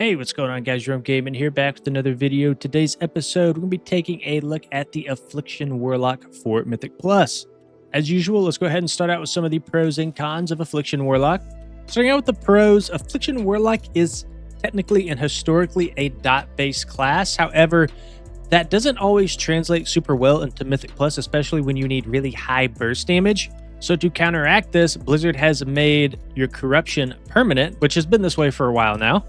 Hey, what's going on, guys? Jerome Gaming here, back with another video. Today's episode, we're going to be taking a look at the Affliction Warlock for Mythic Plus. As usual, let's go ahead and start out with some of the pros and cons of Affliction Warlock. Starting out with the pros, Affliction Warlock is technically and historically a dot-based class. However, that doesn't always translate super well into Mythic Plus, especially when you need really high burst damage. So to counteract this, Blizzard has made your corruption permanent, which has been this way for a while now.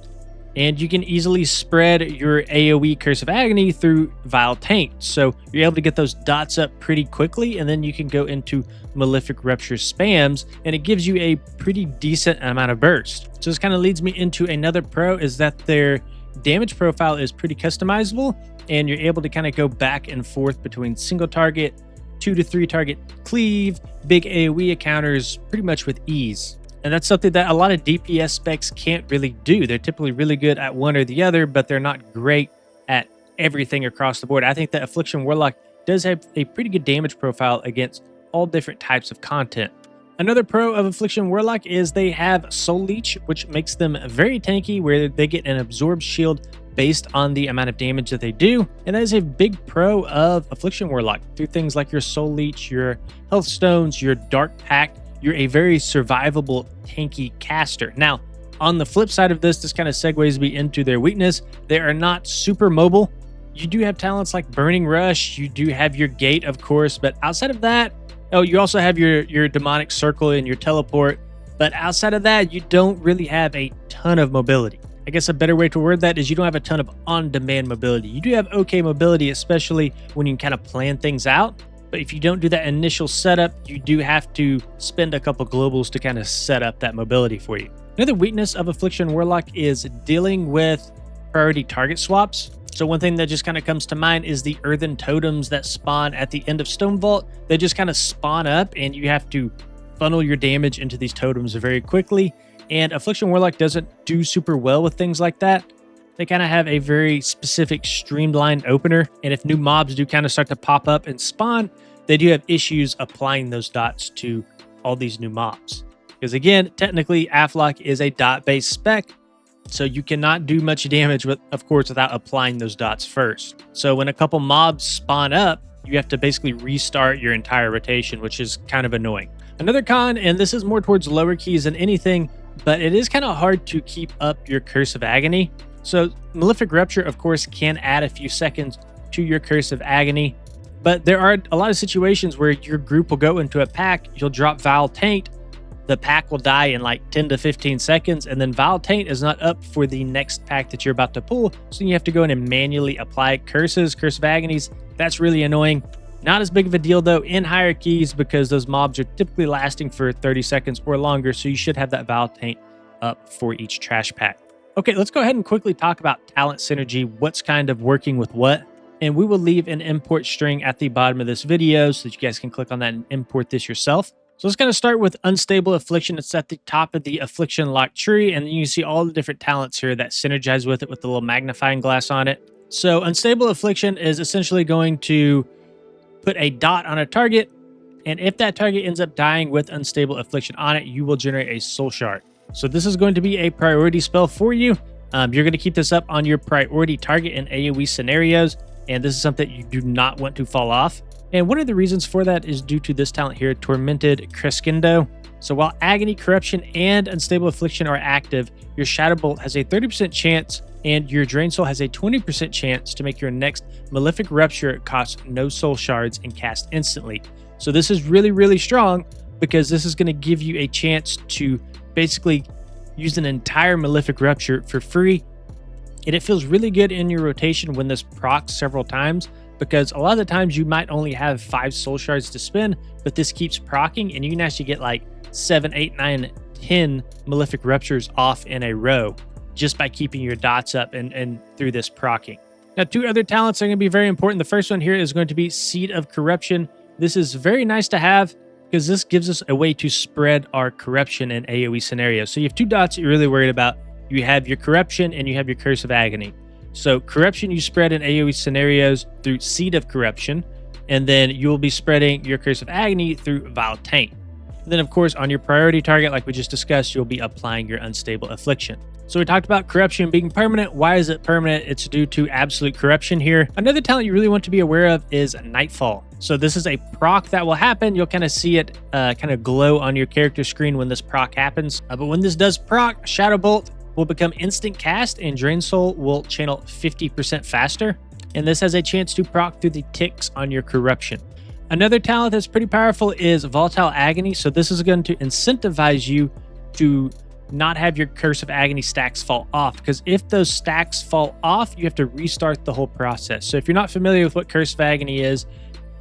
And you can easily spread your AOE Curse of Agony through Vile Taint. So you're able to get those dots up pretty quickly, and then you can go into Malefic Rupture spams, and it gives you a pretty decent amount of burst. So this kind of leads me into another pro, is that their damage profile is pretty customizable, and you're able to kind of go back and forth between single target, 2 to 3 target cleave, big AOE encounters pretty much with ease. And that's something that a lot of DPS specs can't really do. They're typically really good at one or the other, but they're not great at everything across the board. I think that Affliction Warlock does have a pretty good damage profile against all different types of content. Another pro of Affliction Warlock is they have Soul Leech, which makes them very tanky, where they get an absorbed shield based on the amount of damage that they do. And that is a big pro of Affliction Warlock. Through things like your Soul Leech, your Health Stones, your Dark Pact, you're a very survivable, tanky caster. Now, on the flip side of this kind of segues me into their weakness. They are not super mobile. You do have talents like Burning Rush. You do have your Gate, of course, but outside of that, oh, you also have your Demonic Circle and your Teleport. But outside of that, you don't really have a ton of mobility. I guess a better way to word that is you don't have a ton of on-demand mobility. You do have okay mobility, especially when you can kind of plan things out. But if you don't do that initial setup, you do have to spend a couple globals to kind of set up that mobility for you. Another weakness of Affliction Warlock is dealing with priority target swaps. So one thing that just kind of comes to mind is the earthen totems that spawn at the end of Stone Vault. They just kind of spawn up, and you have to funnel your damage into these totems very quickly. And Affliction Warlock doesn't do super well with things like that. They kind of have a very specific streamlined opener, and if new mobs do kind of start to pop up and spawn, they do have issues applying those dots to all these new mobs. Because again, technically, Afflock is a dot-based spec, so you cannot do much damage, of course, without applying those dots first. So when a couple mobs spawn up, you have to basically restart your entire rotation, which is kind of annoying. Another con, and this is more towards lower keys than anything, but it is kind of hard to keep up your Curse of Agony. So Malefic Rupture, of course, can add a few seconds to your Curse of Agony, but there are a lot of situations where your group will go into a pack, you'll drop Vile Taint, the pack will die in like 10 to 15 seconds, and then Vile Taint is not up for the next pack that you're about to pull, so you have to go in and manually apply curses, Curse of Agonies. That's really annoying. Not as big of a deal, though, in higher keys, because those mobs are typically lasting for 30 seconds or longer, so you should have that Vile Taint up for each trash pack. Okay, let's go ahead and quickly talk about talent synergy, what's kind of working with what, and we will leave an import string at the bottom of this video so that you guys can click on that and import this yourself. So let's kind of start with Unstable Affliction. It's at the top of the Affliction lock tree, and you can see all the different talents here that synergize with it with the little magnifying glass on it. So Unstable Affliction is essentially going to put a dot on a target, and if that target ends up dying with Unstable Affliction on it, you will generate a soul shard. So this is going to be a priority spell for you. You're going to keep this up on your priority target in AoE scenarios, and this is something you do not want to fall off. And one of the reasons for that is due to this talent here, Tormented Crescendo. So while Agony, Corruption, and Unstable Affliction are active, your Shadow Bolt has a 30% chance, and your Drain Soul has a 20% chance to make your next Malefic Rupture cost no soul shards and cast instantly. So this is really, really strong, because this is going to give you a chance to basically use an entire Malefic Rupture for free. And it feels really good in your rotation when this procs several times, because a lot of the times you might only have 5 soul shards to spend, but this keeps proccing, and you can actually get like 7, 8, 9, 10 Malefic Ruptures off in a row just by keeping your dots up and through this proccing. Now, 2 other talents are going to be very important. The first one here is going to be Seed of Corruption. This is very nice to have, because this gives us a way to spread our corruption in AoE scenarios. So you have 2 dots that you're really worried about. You have your corruption and you have your Curse of Agony. So corruption you spread in AoE scenarios through Seed of Corruption, and then you will be spreading your Curse of Agony through Vile Taint. And then, of course, on your priority target, like we just discussed, you'll be applying your unstable affliction. So we talked about corruption being permanent. Why is it permanent? It's due to absolute corruption here. Another talent you really want to be aware of is Nightfall. So this is a proc that will happen. You'll kind of see it kind of glow on your character screen when this proc happens. But when this does proc, Shadow Bolt will become instant cast and Drain Soul will channel 50% faster. And this has a chance to proc through the ticks on your corruption. Another talent that's pretty powerful is Volatile Agony. So this is going to incentivize you to not have your Curse of Agony stacks fall off, because if those stacks fall off, you have to restart the whole process. So if you're not familiar with what Curse of Agony is,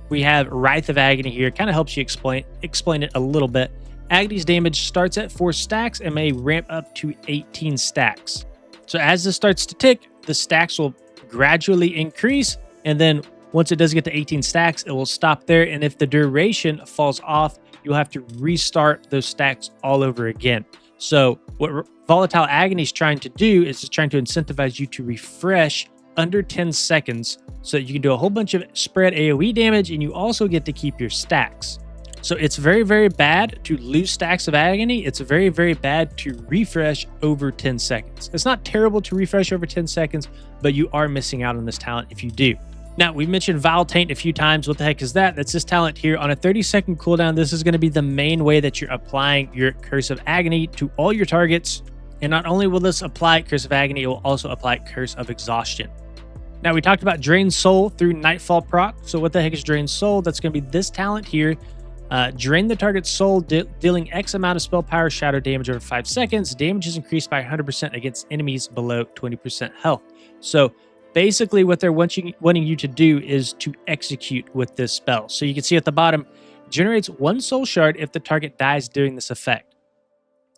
we have Wrath of Agony here. Kind of helps you explain it a little bit. Agony's damage starts at 4 stacks and may ramp up to 18 stacks. So as this starts to tick, the stacks will gradually increase, and then once it does get to 18 stacks, it will stop there. And if the duration falls off, you'll have to restart those stacks all over again. So what Volatile Agony is trying to do is it's trying to incentivize you to refresh under 10 seconds so that you can do a whole bunch of spread AoE damage, and you also get to keep your stacks. So it's very, very bad to lose stacks of Agony. It's very, very bad to refresh over 10 seconds. It's not terrible to refresh over 10 seconds, but you are missing out on this talent if you do. Now, we've mentioned Vile Taint a few times. What the heck is that? That's this talent here. On a 30-second cooldown, this is going to be the main way that you're applying your Curse of Agony to all your targets. And not only will this apply Curse of Agony, it will also apply Curse of Exhaustion. Now, we talked about Drain Soul through Nightfall proc. So what the heck is Drain Soul? That's going to be this talent here. Drain the target's soul, dealing X amount of spell power shadow damage over 5 seconds. Damage is increased by 100% against enemies below 20% health. So basically what they're wanting you to do is to execute with this spell. So you can see at the bottom, generates 1 soul shard if the target dies during this effect.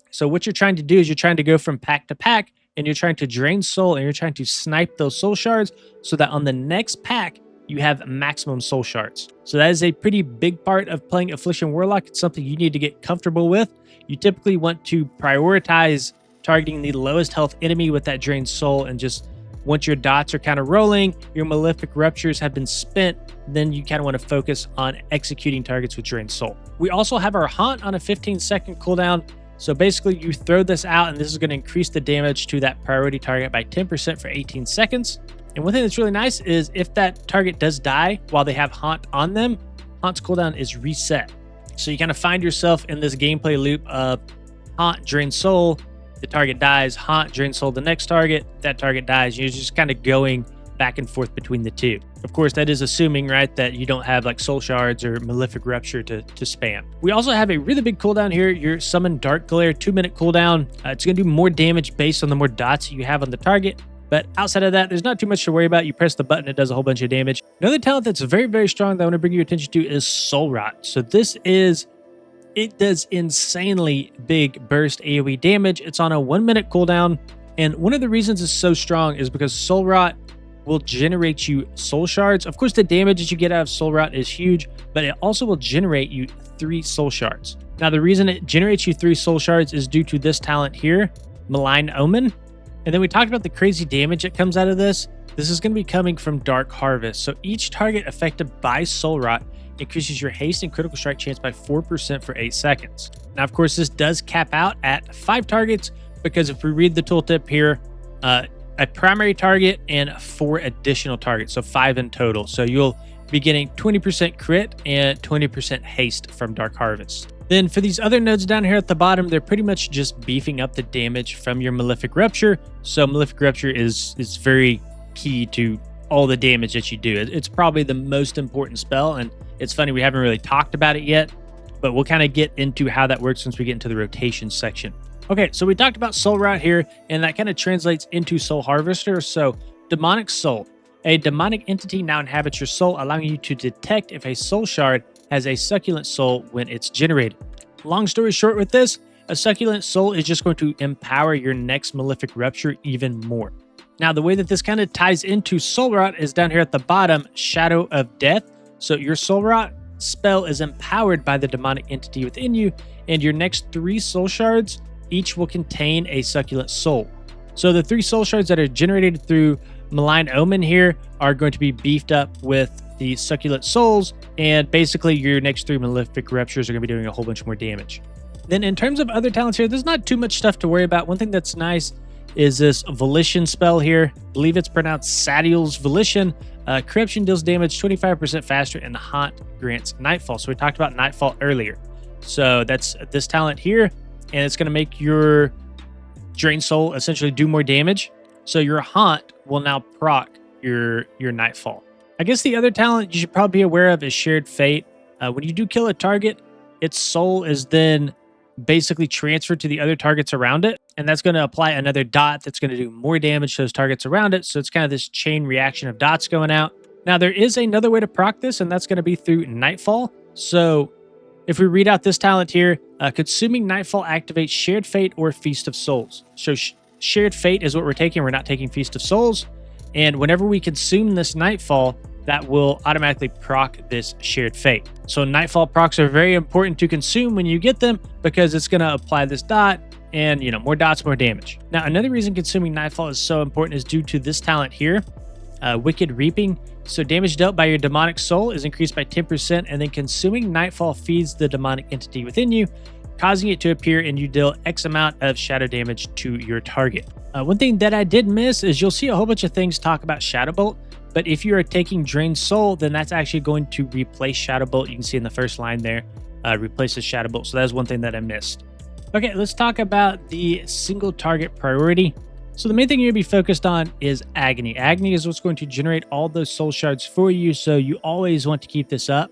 So what you're trying to do is you're trying to go from pack to pack, and you're trying to drain soul, and you're trying to snipe those soul shards so that on the next pack, you have maximum soul shards. So that is a pretty big part of playing Affliction Warlock. It's something you need to get comfortable with. You typically want to prioritize targeting the lowest health enemy with that drained soul, and just once your dots are kind of rolling, your Malefic Ruptures have been spent, then you kind of want to focus on executing targets with drained soul. We also have our Haunt on a 15-second cooldown. So basically you throw this out, and this is going to increase the damage to that priority target by 10% for 18 seconds. And one thing that's really nice is if that target does die while they have Haunt on them, Haunt's cooldown is reset. So you kind of find yourself in this gameplay loop of Haunt, Drain Soul, the target dies, Haunt, Drain Soul the next target, that target dies. You're just kind of going back and forth between the two. Of course, that is assuming, right, that you don't have like Soul Shards or Malefic Rupture to spam. We also have a really big cooldown here, your Summon Dark Glare 2-minute cooldown. It's going to do more damage based on the more dots you have on the target. But outside of that, there's not too much to worry about. You press the button, it does a whole bunch of damage. Another talent that's very, very strong that I want to bring your attention to is Soul Rot. So it does insanely big burst AoE damage. It's on a 1-minute cooldown. And one of the reasons it's so strong is because Soul Rot will generate you soul shards. Of course, the damage that you get out of Soul Rot is huge, but it also will generate you 3 soul shards. Now, the reason it generates you 3 soul shards is due to this talent here, Malign Omen. And then we talked about the crazy damage that comes out of this. This is going to be coming from Dark Harvest. So each target affected by Soul Rot increases your haste and critical strike chance by 4% for 8 seconds. Now, of course, this does cap out at 5 targets, because if we read the tooltip here, a primary target and 4 additional targets, so 5 in total. So you'll be getting 20% crit and 20% haste from Dark Harvest. Then for these other nodes down here at the bottom, they're pretty much just beefing up the damage from your Malefic Rupture. So Malefic Rupture is very key to all the damage that you do. It's probably the most important spell, and it's funny we haven't really talked about it yet, but we'll kind of get into how that works once we get into the rotation section. Okay, so we talked about Soul Rot here, and that kind of translates into Soul Harvester. So Demonic Soul. A demonic entity now inhabits your soul, allowing you to detect if a soul shard has a succulent soul when it's generated. Long story short with this, a succulent soul is just going to empower your next Malefic Rupture even more. Now, the way that this kind of ties into Soul Rot is down here at the bottom, Shadow of Death. So your Soul Rot spell is empowered by the demonic entity within you, and your next 3 soul shards each will contain a succulent soul. So the 3 soul shards that are generated through Malign Omen here are going to be beefed up with the Succulent Souls, and basically your next 3 Malefic Ruptures are going to be doing a whole bunch more damage. Then in terms of other talents here, there's not too much stuff to worry about. One thing that's nice is this Volition spell here. I believe it's pronounced Sadiel's Volition. Corruption deals damage 25% faster, and Haunt grants Nightfall. So we talked about Nightfall earlier. So that's this talent here, and it's going to make your Drain Soul essentially do more damage. So your Haunt will now proc your Nightfall. I guess the other talent you should probably be aware of is Shared Fate. When you do kill a target, its soul is then basically transferred to the other targets around it, and that's going to apply another dot that's going to do more damage to those targets around it. So it's kind of this chain reaction of dots going out. Now there is another way to proc this, and that's going to be through Nightfall. So if we read out this talent here, consuming Nightfall activates Shared Fate or Feast of Souls. So Shared Fate is what we're taking. We're not taking Feast of Souls. And whenever we consume this Nightfall, that will automatically proc this Shared Fate. So Nightfall procs are very important to consume when you get them, because it's going to apply this dot, and more dots, more damage. Now another reason consuming Nightfall is so important is due to this talent here, Wicked Reaping. So damage dealt by your demonic soul is increased by 10%, and then consuming Nightfall feeds the demonic entity within you, causing it to appear, and you deal X amount of shadow damage to your target. One thing that I did miss is you'll see a whole bunch of things talk about Shadow Bolt, but if you are taking Drain Soul, then that's actually going to replace Shadow Bolt. You can see in the first line there, replaces Shadow Bolt. So that's one thing that I missed. Okay, let's talk about the single target priority. So the main thing you're going to be focused on is Agony. Agony is what's going to generate all those soul shards for you, so you always want to keep this up.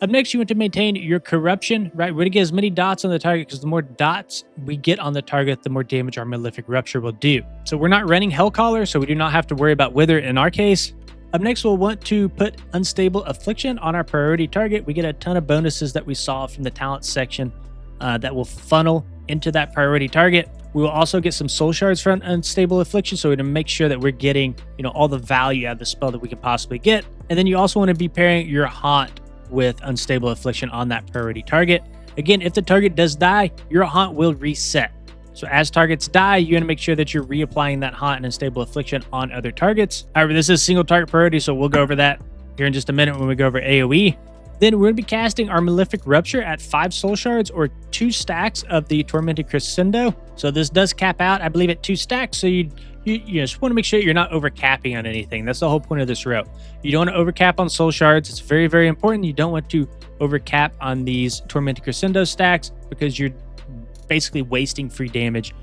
Up next, you want to maintain your Corruption, right? We're going to get as many dots on the target, because the more dots we get on the target, the more damage our Malefic Rupture will do. So we're not running Hellcaller, so we do not have to worry about Wither in our case. Up next, we'll want to put Unstable Affliction on our priority target. We get a ton of bonuses that we saw from the talent section that will funnel into that priority target. We will also get some soul shards from Unstable Affliction, so we're going to make sure that we're getting all the value out of the spell that we can possibly get. And then you also want to be pairing your Haunt with Unstable Affliction on that priority target. Again, if the target does die, your Haunt will reset. So as targets die, you want to make sure that you're reapplying that Haunt and Unstable Affliction on other targets. However, this is single target priority, so we'll go over that here in just a minute when we go over AOE. Then we're going to be casting our Malefic Rupture at 5 soul shards or 2 stacks of the Tormented Crescendo. So this does cap out, I believe, at 2 stacks. So you just want to make sure you're not overcapping on anything. That's the whole point of this row. You don't want to overcap on soul shards. It's very, very important. You don't want to overcap on these Tormented Crescendo stacks, because you're basically wasting free damage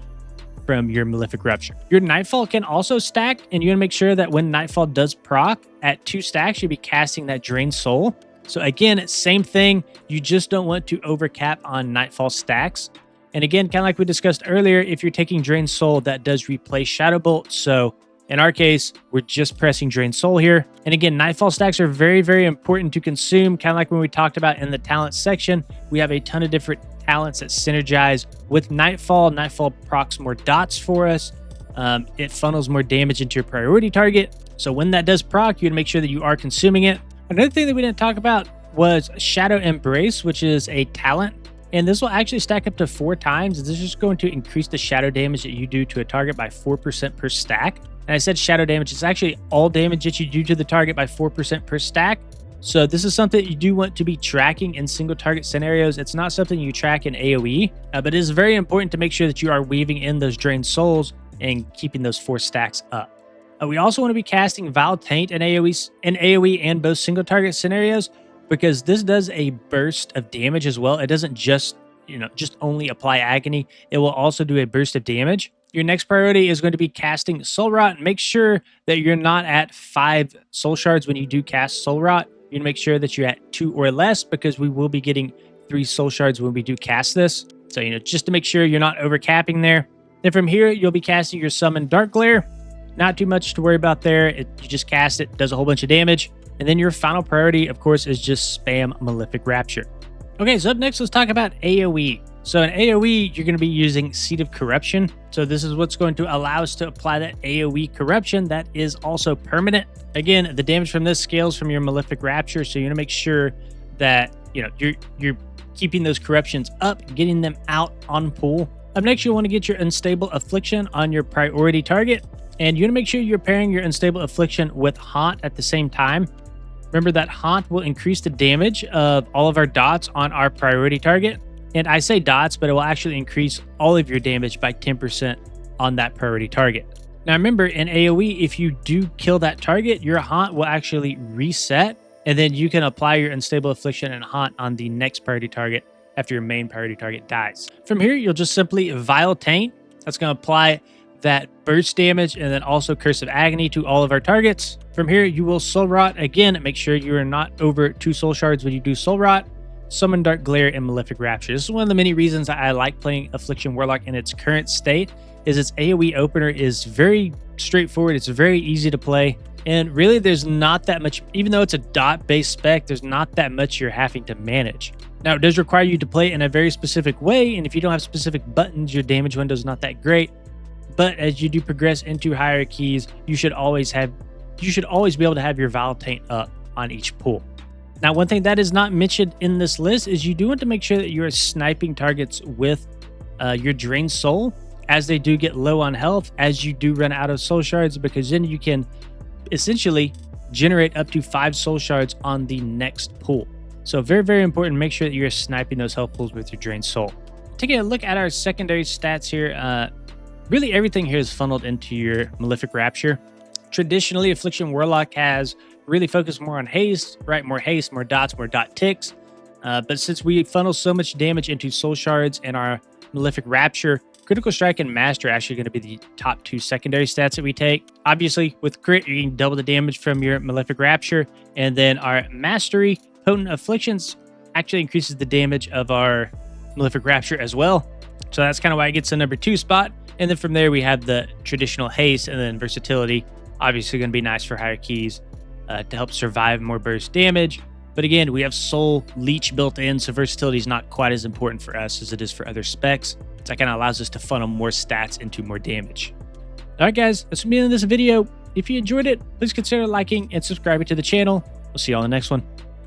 from your Malefic Rupture. Your Nightfall can also stack, and you want to make sure that when Nightfall does proc at 2 stacks, you'll be casting that Drain Soul. So again, same thing. You just don't want to overcap on Nightfall stacks. And again, kind of like we discussed earlier, if you're taking Drain Soul, that does replace Shadow Bolt. So in our case, we're just pressing Drain Soul here. And again, Nightfall stacks are very, very important to consume. Kind of like when we talked about in the talent section, we have a ton of different talents that synergize with Nightfall. Nightfall procs more dots for us. It funnels more damage into your priority target. So when that does proc, you want to make sure that you are consuming it. Another thing that we didn't talk about was Shadow Embrace, which is a talent. And this will actually stack up to 4 times. This is just going to increase the shadow damage that you do to a target by 4% per stack. And I said shadow damage. It's actually all damage that you do to the target by 4% per stack. So this is something you do want to be tracking in single target scenarios. It's not something you track in AOE, but it is very important to make sure that you are weaving in those drained souls and keeping those 4 stacks up. We also want to be casting Vile Taint in AOE and both single target scenarios, because this does a burst of damage as well. It doesn't just only apply agony. It will also do a burst of damage. Your next priority is going to be casting Soul Rot. Make sure that you're not at 5 soul shards when you do cast Soul Rot. You need to make sure that you're at 2 or less, because we will be getting 3 soul shards when we do cast this. So, just to make sure you're not overcapping there. Then from here, you'll be casting your Summon Dark Glare. Not too much to worry about there. You just cast it, does a whole bunch of damage. And then your final priority, of course, is just spam Malefic Rapture. Okay, so up next, let's talk about AOE. So in AOE, you're going to be using Seed of Corruption. So this is what's going to allow us to apply that AOE corruption that is also permanent. Again, the damage from this scales from your Malefic Rapture, so you want to make sure that you're keeping those corruptions up, getting them out on pool. Up next, you'll want to get your Unstable Affliction on your priority target. And you want to make sure you're pairing your Unstable Affliction with Haunt at the same time. Remember that Haunt will increase the damage of all of our dots on our priority target. And I say dots, but it will actually increase all of your damage by 10% on that priority target. Now remember, in AoE, if you do kill that target, your Haunt will actually reset, and then you can apply your Unstable Affliction and Haunt on the next priority target after your main priority target dies. From here, you'll just simply Vile Taint. That's going to apply that burst damage and then also Curse of Agony to all of our targets. From here, you will Soul Rot. Again, make sure you are not over 2 Soul Shards when you do Soul Rot. Summon Dark Glare and Malefic Rapture. This is one of the many reasons I like playing Affliction Warlock in its current state, is its AoE opener is very straightforward. It's very easy to play. And really, there's not that much, even though it's a dot-based spec, there's not that much you're having to manage. Now, it does require you to play in a very specific way, and if you don't have specific buttons, your damage window is not that great. But as you do progress into higher keys, you should always be able to have your Vile Taint up on each pull. Now, one thing that is not mentioned in this list is you do want to make sure that you are sniping targets with your Drained Soul as they do get low on health, as you do run out of Soul Shards, because then you can essentially generate up to 5 Soul Shards on the next pull. So very, very important. Make sure that you're sniping those health pulls with your Drained Soul. Taking a look at our secondary stats here, really everything here is funneled into your Malefic Rapture. Traditionally, Affliction Warlock has really focused more on haste, right? More haste, more dots, more dot ticks. But since we funnel so much damage into Soul Shards and our Malefic Rapture, Critical Strike and Master are actually going to be the top 2 secondary stats that we take. Obviously, with Crit, you can double the damage from your Malefic Rapture. And then our Mastery, Potent Afflictions, actually increases the damage of our Malefic Rapture as well. So that's kind of why it gets the number 2 spot. And then from there, we have the traditional haste and then versatility. Obviously going to be nice for higher keys to help survive more burst damage. But again, we have Soul Leech built in, so versatility is not quite as important for us as it is for other specs. So that kind of allows us to funnel more stats into more damage. All right, guys, that's me in this video. If you enjoyed it, please consider liking and subscribing to the channel. We'll see you all in the next one.